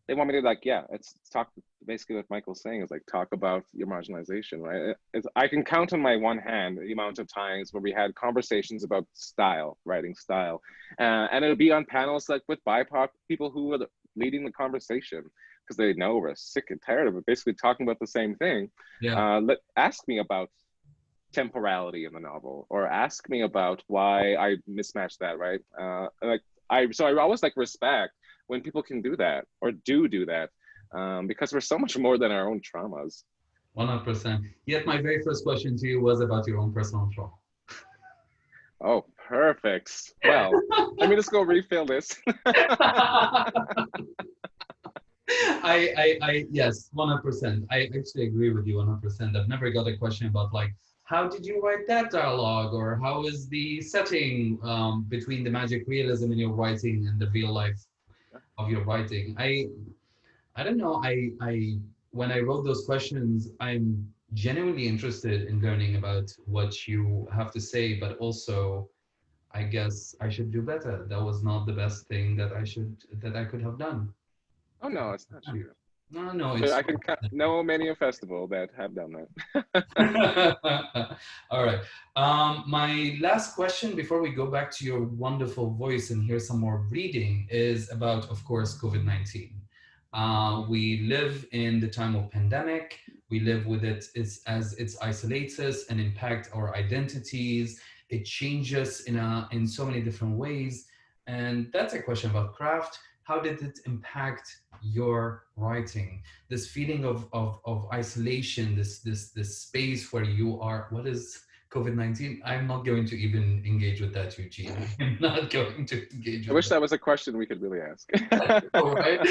They want me to like, yeah, it's talk, basically what Michael's saying is like talk about your marginalization, right? I can count on my one hand the amount of times where we had conversations about style, writing style, and it'll be on panels like with BIPOC people who were leading the conversation because they know we're sick and tired of it, basically talking about the same thing. yeah. Ask me about temporality in the novel, or ask me about why I mismatched that, right? So I always like respect when people can do that or do that, because we're so much more than our own traumas. 100%. Yet my very first question to you was about your own personal trauma. Oh, perfect. Well, let me just go refill this. Yes, 100%. I actually agree with you 100%. I've never got a question about like, how did you write that dialogue, or how is the setting between the magic realism in your writing and the real life of your writing. I don't know. I when I wrote those questions, I'm genuinely interested in learning about what you have to say, but also I guess I should do better. That was not the best thing that I could have done. Oh no, it's not you. No, no, But it's I can know many a festival that have done that. all right. My last question before we go back to your wonderful voice and hear some more reading is about, of course, COVID-19. We live in the time of pandemic. We live with it as it isolates us and impact our identities. It changes in so many different ways. And that's a question about craft. How did it impact your writing? This feeling of isolation, this space where you are, what is COVID-19? I'm not going to even engage with that, Eugene. I'm not going to engage I with wish that. that was a question we could really ask. All right.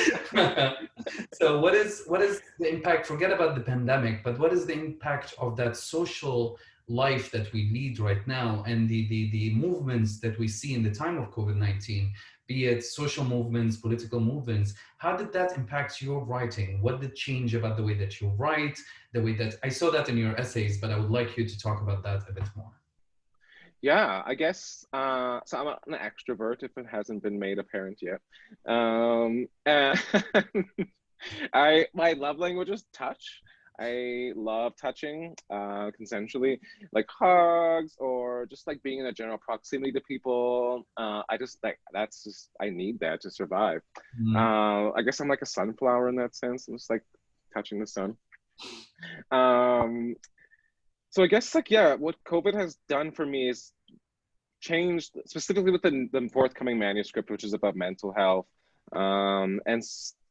So what is the impact? Forget about the pandemic, but what is the impact of that social life that we lead right now, and the movements that we see in the time of COVID-19, be it social movements, political movements? How did that impact your writing? What did change about the way that you write, the way that I saw that in your essays, but I would like you to talk about that a bit more. Yeah, I guess so. I'm an extrovert if it hasn't been made apparent yet. And my love language is touch. I love touching consensually, like hugs or just like being in a general proximity to people. I just like I need that to survive. Mm, I guess I'm like a sunflower in that sense. I'm just like touching the sun. Um, so I guess like yeah, what COVID has done for me is changed specifically with the forthcoming manuscript, which is about mental health. And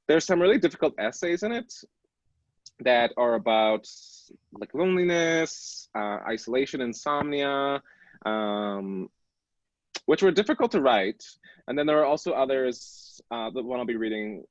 there's some really difficult essays in it that are about like loneliness, isolation, insomnia, which were difficult to write. And then there are also others. The one I'll be reading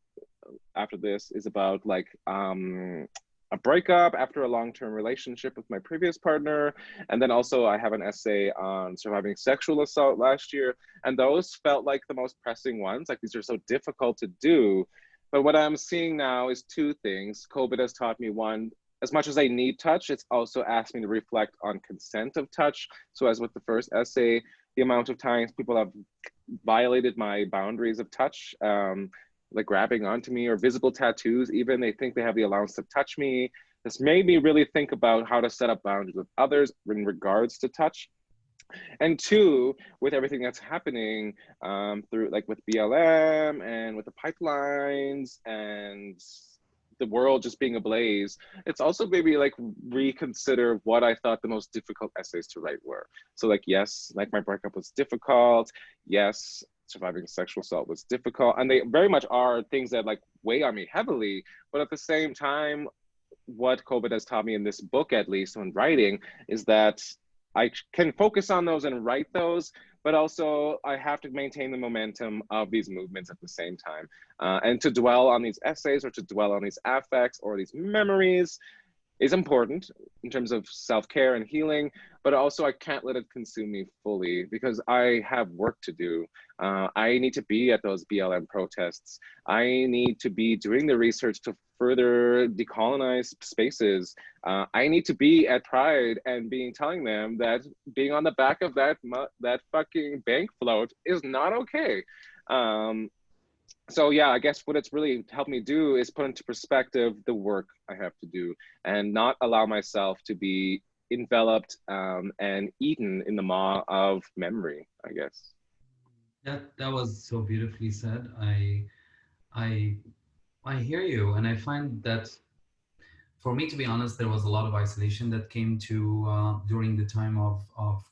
after this is about like a breakup after a long-term relationship with my previous partner. And then also I have an essay on surviving sexual assault last year. And those felt like the most pressing ones. Like these are so difficult to do. But what I'm seeing now is two things. COVID has taught me one, as much as I need touch, it's also asked me to reflect on consent of touch. So as with the first essay, the amount of times people have violated my boundaries of touch, like grabbing onto me, or visible tattoos, even they think they have the allowance to touch me. This made me really think about how to set up boundaries with others in regards to touch. And two, with everything that's happening through like with BLM and with the pipelines and the world just being ablaze, it's also maybe like reconsider what I thought the most difficult essays to write were. So like, yes, like my breakup was difficult. Yes, surviving sexual assault was difficult. And they very much are things that like weigh on me heavily. But at the same time, what COVID has taught me in this book, at least when writing, is that I can focus on those and write those, but also I have to maintain the momentum of these movements at the same time. And to dwell on these essays or to dwell on these affects or these memories is important in terms of self-care and healing, but also I can't let it consume me fully because I have work to do. I need to be at those BLM protests. I need to be doing the research to further decolonize spaces. I need to be at Pride and telling them that being on the back of that fucking bank float is not okay. So yeah, I guess what it's really helped me do is put into perspective the work I have to do and not allow myself to be enveloped and eaten in the maw of memory, I guess. That was so beautifully said. I I hear you, and I find that for me, to be honest, there was a lot of isolation that came to during the time of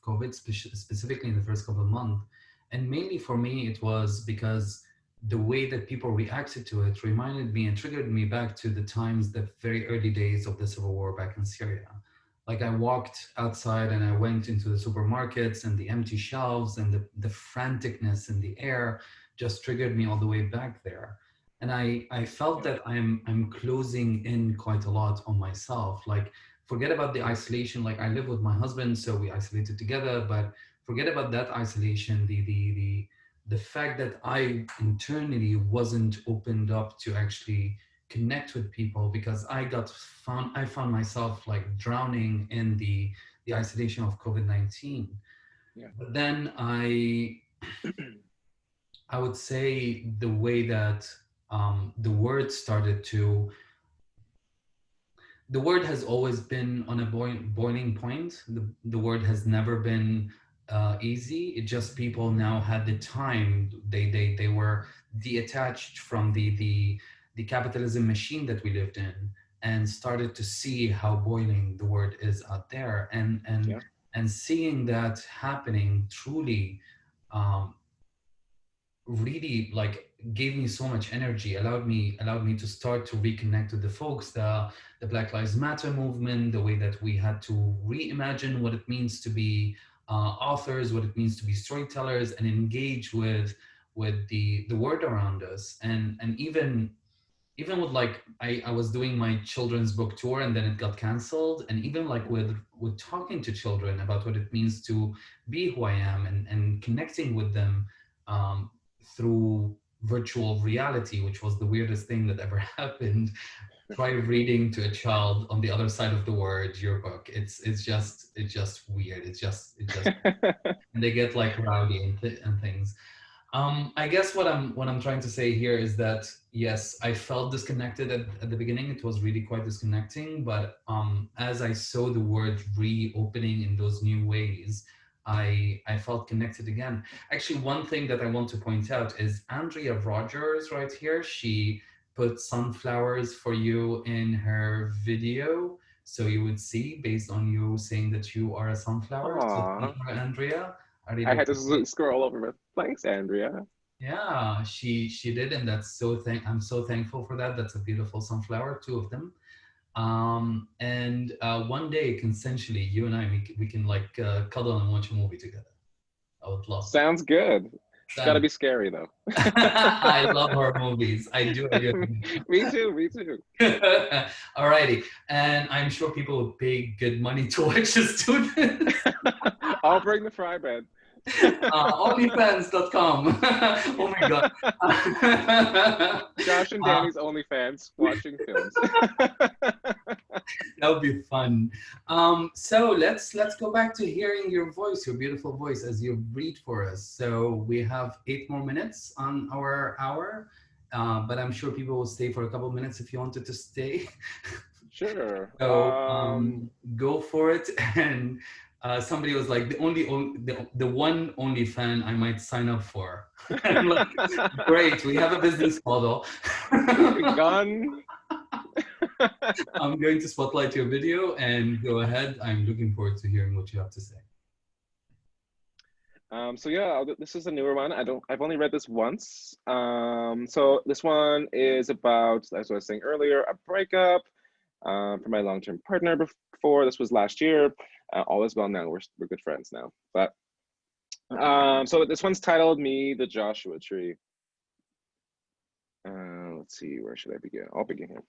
COVID, specifically in the first couple of months. And mainly for me, it was because the way that people reacted to it reminded me and triggered me back to the times, the very early days of the civil war back in Syria. Like I walked outside and I went into the supermarkets and the empty shelves and the franticness in the air just triggered me all the way back there. And I felt that I'm closing in quite a lot on myself. Like forget about the isolation. Like I live with my husband, so we isolated together, but forget about that isolation. The fact that I internally wasn't opened up to actually connect with people because I found myself like drowning in the isolation of COVID-19. Yeah. But then I would say the way that the word started to, the word has always been on a boiling point. The word has never been easy. It just people now had the time. They were detached from the capitalism machine that we lived in and started to see how boiling the word is out there. Yeah. And seeing that happening truly really like gave me so much energy, allowed me to start to reconnect with the folks, the Black Lives Matter movement, the way that we had to reimagine what it means to be authors, what it means to be storytellers, and engage with the word around us. And even with like I was doing my children's book tour and then it got canceled, and even like with talking to children about what it means to be who I am and connecting with them um, through virtual reality, which was the weirdest thing that ever happened. Try reading to a child on the other side of the word your book. It's just weird. It just and they get like rowdy and things. I guess what I'm trying to say here is that yes, I felt disconnected at the beginning. It was really quite disconnecting, but as I saw the word reopening in those new ways, I felt connected again. Actually, one thing that I want to point out is Andrea Rogers right here. She put sunflowers for you in her video, so you would see based on you saying that you are a sunflower. So thank Aw. you, Andrea. I really I had to appreciate it. scroll over it. Thanks, Andrea. Yeah, she did, and that's I'm so thankful for that. That's a beautiful sunflower, two of them. And one day, consensually, you and I, we can like cuddle and watch a movie together. I would love that. Sounds good. It's got to Done. be scary though. I love horror movies. I do. I do. Me too. Me too. Alrighty, and I'm sure people would pay good money to watch us do this. I'll bring the fry bread. Onlyfans.com. Oh my god. Josh and Danny's OnlyFans watching films. That would be fun. So let's go back to hearing your voice, your beautiful voice, as you read for us. So we have 8 more minutes on our hour, but I'm sure people will stay for a couple minutes if you wanted to stay. Sure. So go for it. And somebody was like, the one only fan I might sign up for. I'm like, great, we have a business model. Gun. I'm going to spotlight your video and go ahead. I'm looking forward to hearing what you have to say. So yeah, this is a newer one. I've only read this once. So this one is about, as I was saying earlier, a breakup for my long-term partner before. This was last year. All is well now. We're good friends now. But so this one's titled "Me, the Joshua Tree." Let's see, where should I begin? I'll begin here.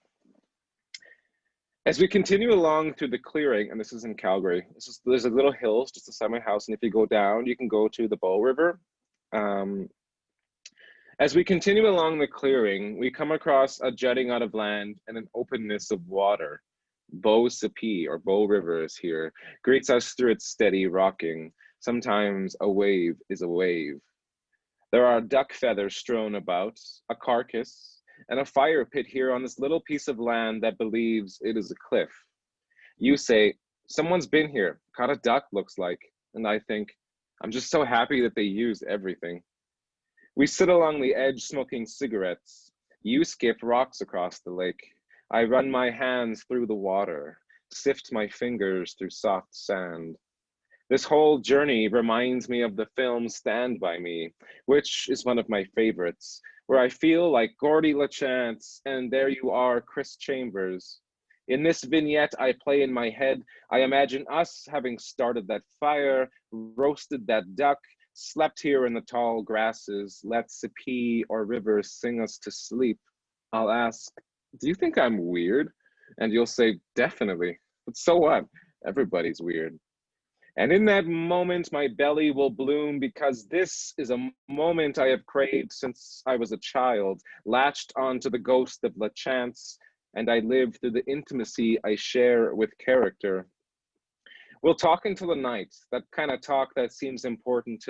As we continue along through the clearing, and this is in Calgary, there's a little hills just beside my house, and if you go down, you can go to the Bow River. As we continue along the clearing, we come across a jutting out of land and an openness of water. Bow Sipi, or Bow River, is here, greets us through its steady rocking. Sometimes a wave is a wave. There are duck feathers strewn about, a carcass, and a fire pit here on this little piece of land that believes it is a cliff. You say, someone's been here, caught a duck, looks like, and I think, I'm just so happy that they used everything. We sit along the edge smoking cigarettes. You skip rocks across the lake. I run my hands through the water, sift my fingers through soft sand. This whole journey reminds me of the film Stand By Me, which is one of my favorites, where I feel like Gordy LaChance and there you are, Chris Chambers. In this vignette I play in my head, I imagine us having started that fire, roasted that duck, slept here in the tall grasses, let Sipi or river sing us to sleep. I'll ask, do you think I'm weird? And you'll say, definitely. But so what? Everybody's weird. And in that moment, my belly will bloom because this is a moment I have craved since I was a child, latched onto the ghost of LaChance, and I live through the intimacy I share with character. We'll talk until the night, that kind of talk that seems important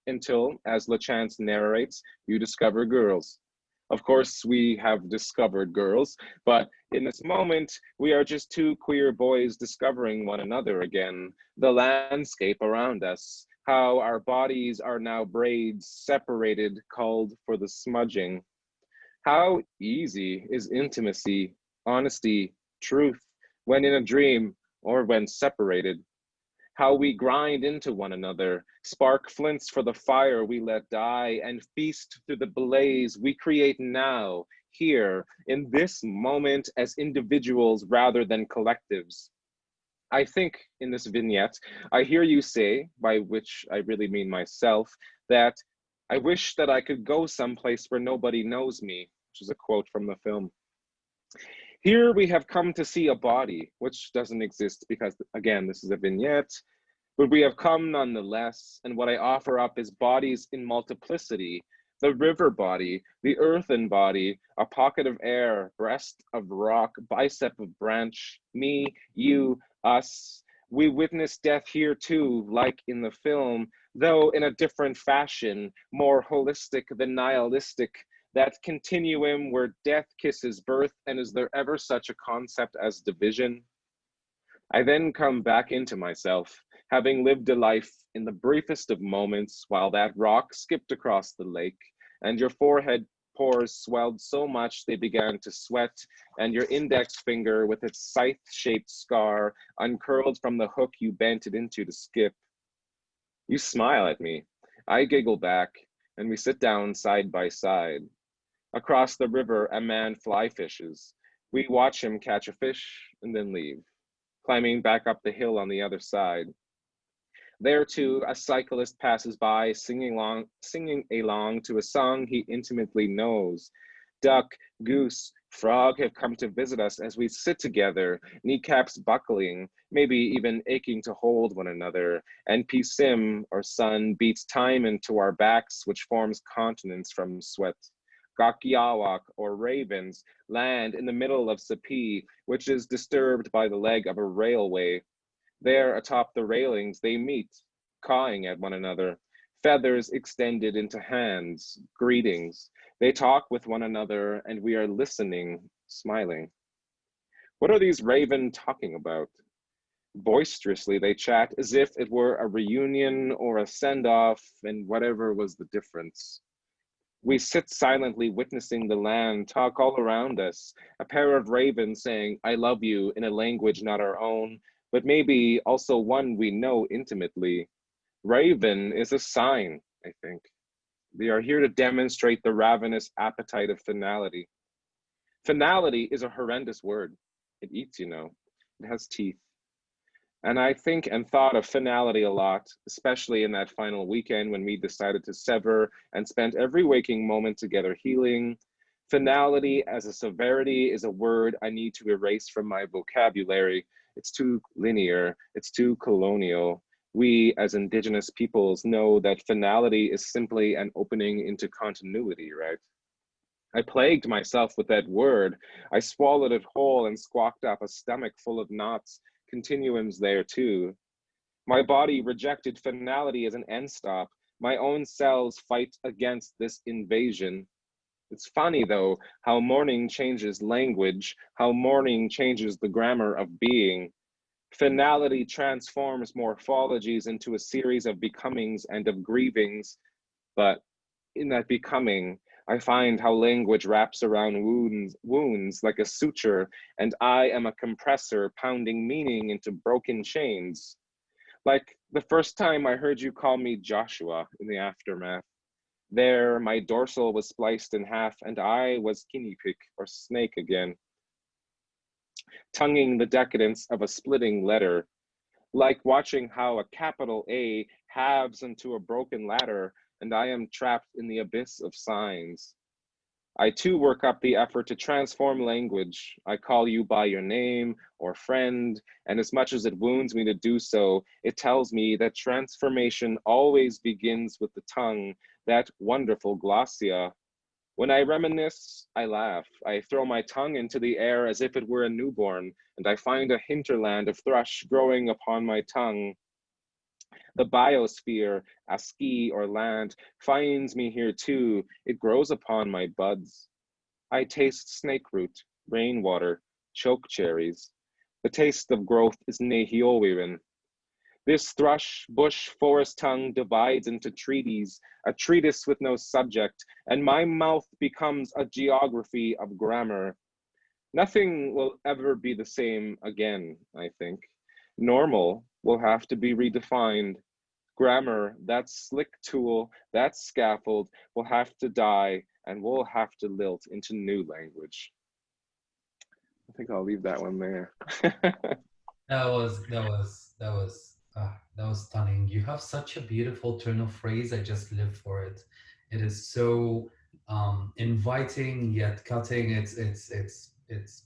until, as LaChance narrates, you discover girls. Of course, we have discovered girls, but in this moment, we are just two queer boys discovering one another again, the landscape around us, how our bodies are now braids separated, called for the smudging. How easy is intimacy, honesty, truth, when in a dream or when separated? How we grind into one another, spark flints for the fire we let die, and feast through the blaze we create now, here, in this moment as individuals rather than collectives. I think in this vignette, I hear you say, by which I really mean myself, that I wish that I could go someplace where nobody knows me, which is a quote from the film. Here we have come to see a body, which doesn't exist because, again, this is a vignette, but we have come nonetheless, and what I offer up is bodies in multiplicity, the river body, the earthen body, a pocket of air, breast of rock, bicep of branch, me, you, us. We witness death here too, like in the film, though in a different fashion, more holistic than nihilistic, that continuum where death kisses birth, and is there ever such a concept as division? I then come back into myself, having lived a life in the briefest of moments while that rock skipped across the lake, and your forehead pores swelled so much they began to sweat, and your index finger with its scythe-shaped scar uncurled from the hook you bent it into to skip. You smile at me. I giggle back, and we sit down side by side. Across the river, a man fly fishes. We watch him catch a fish and then leave, climbing back up the hill on the other side. There too, a cyclist passes by, singing along to a song he intimately knows. Duck, goose, frog have come to visit us as we sit together, kneecaps buckling, maybe even aching to hold one another. And Sim, or sun, beats time into our backs, which forms continents from sweat. Gakiawak, or ravens, land in the middle of Sapi, which is disturbed by the leg of a railway. There, atop the railings, they meet, cawing at one another, feathers extended into hands, greetings. They talk with one another, and we are listening, smiling. What are these raven talking about? Boisterously, they chat as if it were a reunion or a send-off, and whatever was the difference. We sit silently witnessing the land talk all around us, a pair of ravens saying, I love you, in a language not our own, but maybe also one we know intimately. Raven is a sign, I think. They are here to demonstrate the ravenous appetite of finality. Finality is a horrendous word. It eats, you know. It has teeth. And I think and thought of finality a lot, especially in that final weekend when we decided to sever and spent every waking moment together healing. Finality as a severity is a word I need to erase from my vocabulary. It's too linear, it's too colonial. We as Indigenous peoples know that finality is simply an opening into continuity, right? I plagued myself with that word. I swallowed it whole and squawked up a stomach full of knots, continuums there too. My body rejected finality as an end stop. My own cells fight against this invasion. It's funny though, how mourning changes language, how mourning changes the grammar of being. Finality transforms morphologies into a series of becomings and of grievings, but in that becoming, I find how language wraps around wounds like a suture, and I am a compressor pounding meaning into broken chains. Like the first time I heard you call me Joshua in the aftermath. There, my dorsal was spliced in half, and I was guinea pig or snake again, tonguing the decadence of a splitting letter, like watching how a capital A halves into a broken ladder, and I am trapped in the abyss of signs. I too work up the effort to transform language. I call you by your name or friend, and as much as it wounds me to do so, it tells me that transformation always begins with the tongue, that wonderful glossia. When I reminisce, I laugh. I throw my tongue into the air as if it were a newborn, and I find a hinterland of thrush growing upon my tongue. The biosphere, a ski or land, finds me here too. It grows upon my buds. I taste snake root, rainwater, choke cherries. The taste of growth is Oji-nêhiyaw. This thrush, bush, forest tongue divides into treaties, a treatise with no subject, and my mouth becomes a geography of grammar. Nothing will ever be the same again, I think. Normal will have to be redefined. Grammar, that slick tool, that scaffold, will have to die and we'll have to lilt into new language. I think I'll leave that one there. That was stunning. You have such a beautiful turn of phrase. I just live for it. It is so inviting yet cutting. It's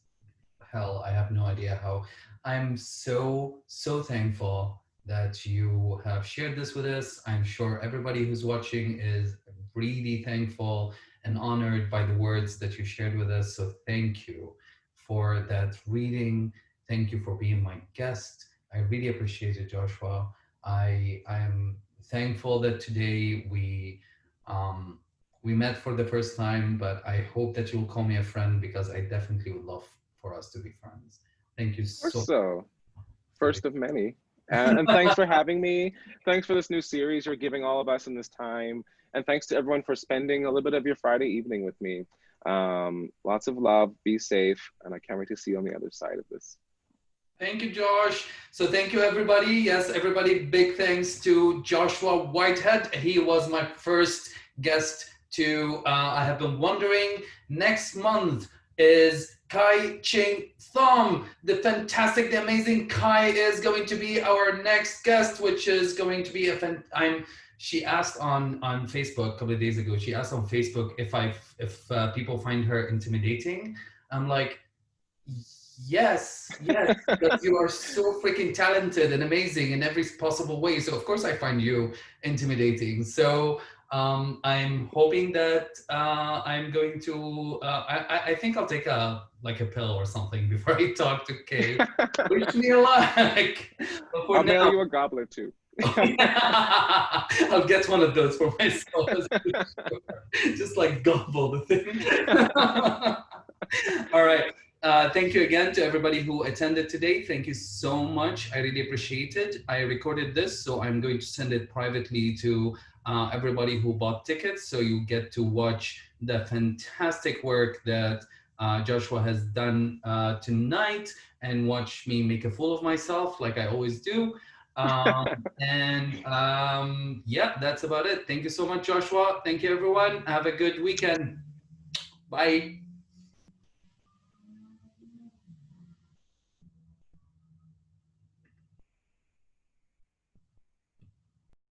hell. I have no idea how. I'm so thankful that you have shared this with us. I'm sure everybody who's watching is really thankful and honored by the words that you shared with us. So thank you for that reading. Thank you for being my guest. I really appreciate it, Joshua. I am thankful that today um, we met for the first time, but I hope that you'll call me a friend because I definitely would love for us to be friends. Thank you Or so so, much. first of many. And thanks for having me. Thanks for this new series you're giving all of us in this time. And thanks to everyone for spending a little bit of your Friday evening with me. Lots of love, be safe, and I can't wait to see you on the other side of this. Thank you, Josh. So thank you, everybody. Yes, everybody, big thanks to Joshua Whitehead. He was my first guest to, I have been wondering, next month is Kai Ching Thom. The fantastic, the amazing Kai is going to be our next guest, which is going to be she asked on Facebook a couple of days ago, she asked on Facebook if people find her intimidating. I'm like, yes, yes, because you are so freaking talented and amazing in every possible way. So of course I find you intimidating. So I'm hoping that I'm going to. I think I'll take a pill or something before I talk to Kay. Wish me luck. But for I'll mail now, you a goblet too. I'll get one of those for myself, just like gobble the thing. All right. Thank you again to everybody who attended today. Thank you so much. I really appreciate it. I recorded this, so I'm going to send it privately to everybody who bought tickets. So you get to watch the fantastic work that Joshua has done tonight and watch me make a fool of myself like I always do. Yeah, that's about it. Thank you so much, Joshua. Thank you, everyone. Have a good weekend. Bye.